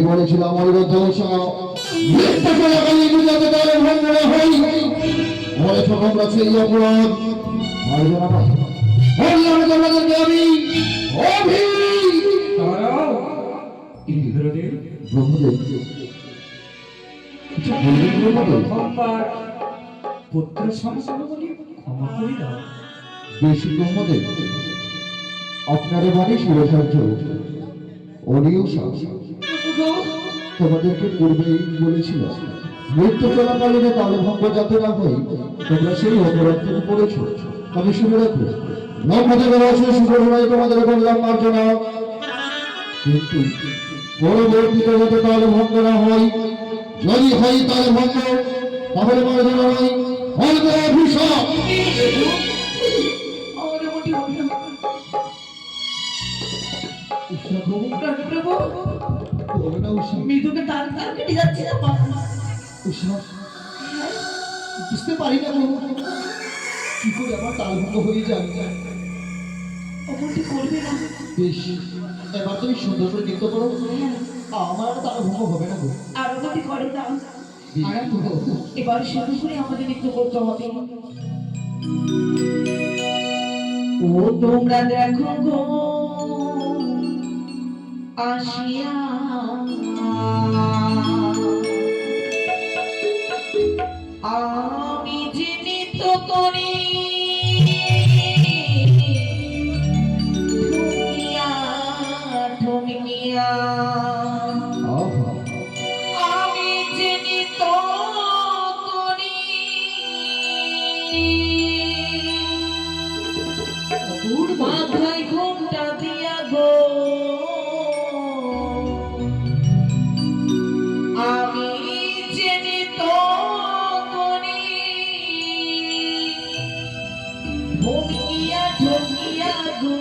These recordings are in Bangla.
বলেছিলাম তোমরা সেই অপরাধ আপনার বাড়ি শিরোধার্য তোমাদেরকে পূর্বেই বলেছিল মৃত্যু চলাকালীন তালভঙ্গ যাতে না হয় তোমরা সেই অপরাধ থেকে পড়েছ। আমি শুনে রাখো তোমাদের বললাম মার্জনা, কিন্তু পরবর্তীতে যাতে তালভঙ্গ না হয়, যদি হয় তালভঙ্গ তাহলে মার্জনা নয় হলবে অভিশাপ। বুঝতে পারি না কি করে আমার তালভঙ্গ হয়ে যায়। বেশ, এবার তুমি সুন্দর করে নৃত্য করো, আমার আর তালভঙ্গ হবে না। এবার সুন্দর করে আমাদের নৃত্য করতে হবে। ও তোমরা দেখো গো আসিয়া আমি যে নৃত্য করি ঠুমিয়া ঠুমিয়া মাথায় ঘোমটা দিয়া গো আমি জেনে তো করি ভূমিয়া ঢুকিয়া গো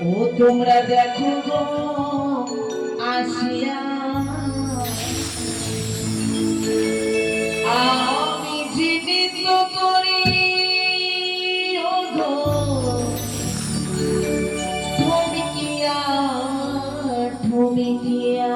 ও তোমরা দেখো গো আসিয়া আমি জীবিত করি ও গো ঠুমিকিয়া ঠুমিকিয়া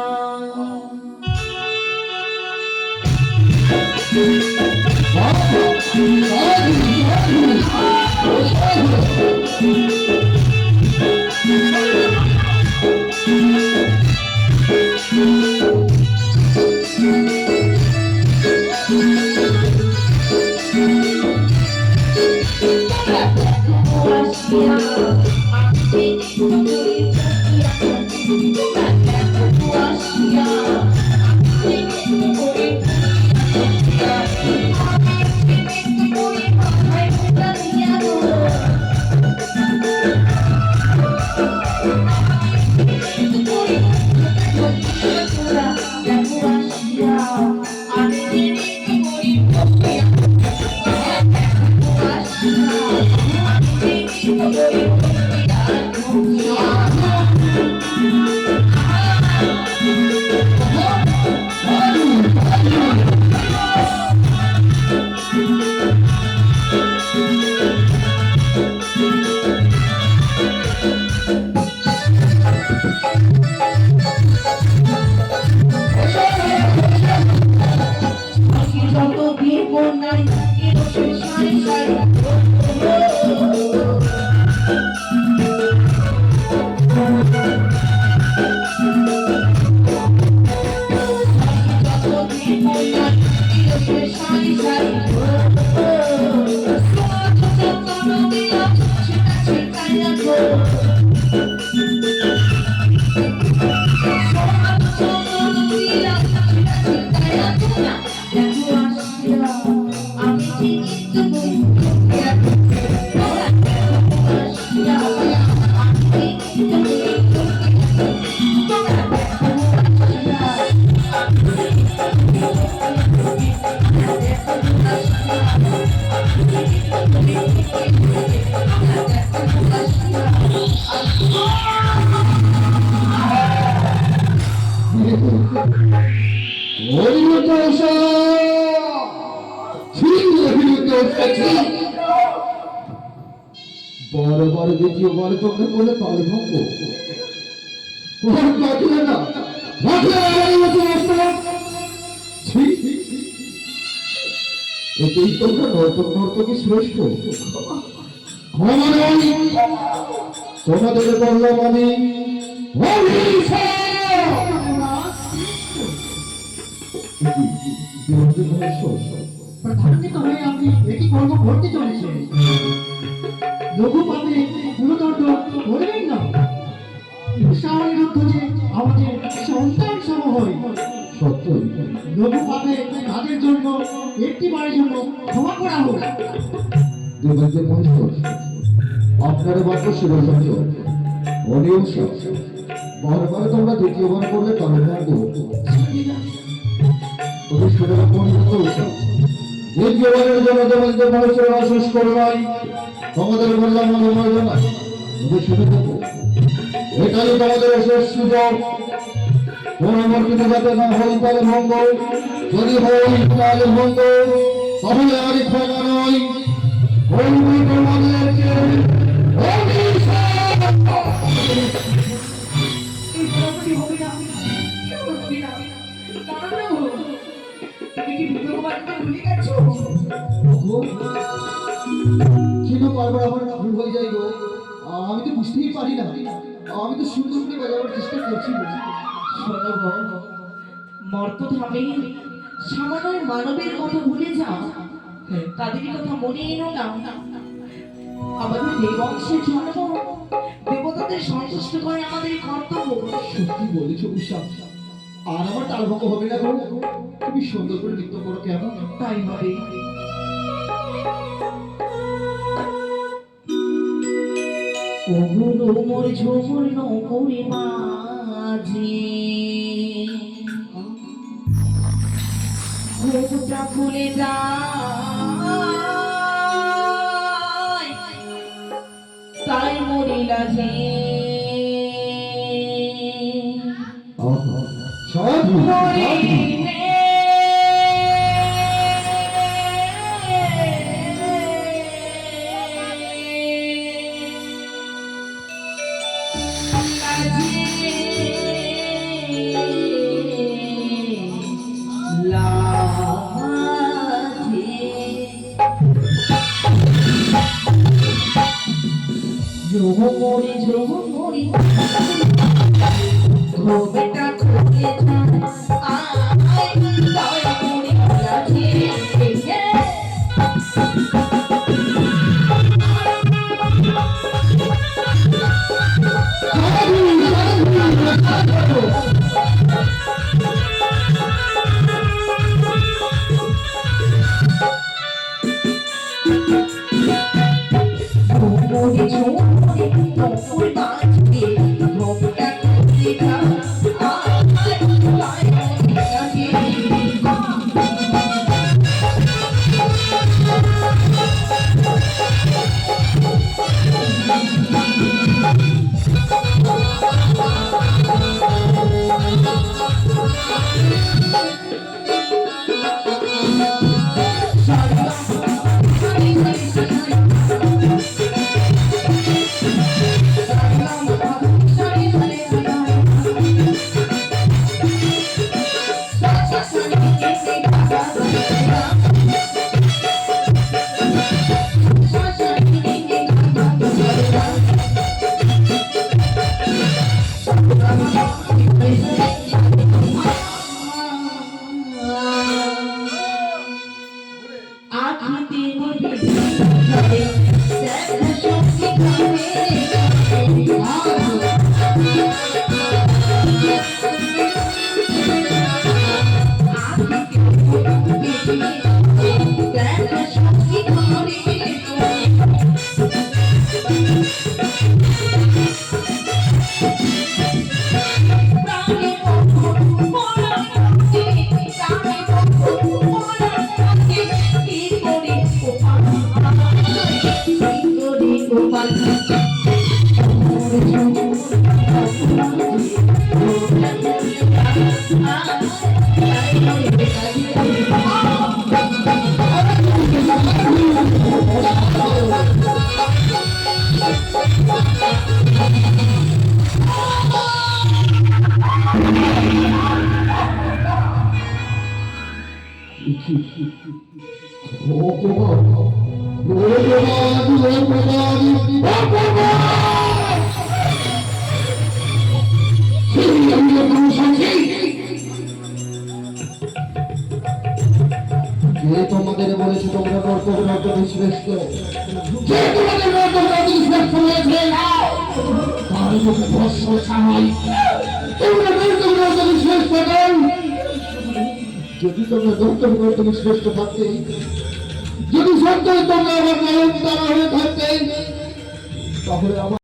বারবার দ্বিতীয়বার তোকে বলে তাল ভঙ্গ বাঁচলে না এতেই তোমরা নর্তক নর্তকী শ্রেষ্ঠ তোমাদের বললাম আমি প্রধানিত হয়ে আপনি একই কর্ম করতে চলেছে লঘু পাপে গুরুদণ্ড করবেন না উৎসাহনিরুদ্ধ যে আমাদের সন্তান সম হয় সত্যই লঘু পাপে তাদের জন্য একটি বারের জন্য ক্ষমা করা হোক দেবজ্ঞ মহেশ্বর আপনার বাক্য শিরোধার্য অনিয়ম বারবার তোমরা দ্বিতীয়বার করলে তাহলে তোদের সেটা পরিণত উচিত দ্বিতীয়বারের জন্য দেবজ্ঞ মহেশ্বর আশিস করে নাই তোমাদের বললাম মনে না তোদের শুনে থাকো এটাই তোমাদের শেষ সুযোগ পরবর্তীতে যাতে না হয় তাহলে মঙ্গল যদি হয় তাহলে মঙ্গল তাহলে আর ক্ষমা নয় তোমাদেরকে কেন বারবার আমার ভুল হয়ে যায় গো আমি তো বুঝতেই পারি না আমি তো সুন্দর করে বাজাবার চেষ্টা করছি শোনো গো, মর্তধামে সামান্য মানবের কথা ভুলে যাও, তাদেরই কথা মনে এনো না। আমাদের দেবংশের জন্ম, দেবতাদের সন্তুষ্ট করে আমাদের কর্তব্য। সত্যি বলেছ উষা, আর আমার তালভঙ্গ হবে না গো। তুমি সুন্দর করে নৃত্য করো কেমন? তাই হবে। ওগুলো মোর ঝুমুর নৌকরি মাঝি ঘুমটা খুলে যায় তাই মরিলা যে সাধু ঝুমুরি ঝুমুরি ঘুমটা খুলে যায় আয় তাই মরিলা যে ঝুমুরি ঝুমুরি নৌকরি মাঝি ঘুমটা খুলে যায় আয় তাই মরিলা যে আখিতে মরে যাবে দেখা শক্তি দেখা শক্তি কে তোমাদের বলেছে তোমরা নর্তকী শ্রেষ্ঠ? কে তোমাদের নর্তকী শ্রেষ্ঠ বলেছে? তার মুখে ভস্ম চাই। তোমরা নর্তকী শ্রেষ্ঠ নও। যদি তোমরা নর্তকী শ্রেষ্ঠ থাকতে, যদি সত্যই তোমরা আমার নয়ন তারা হয়ে থাকতে, তাহলে আমার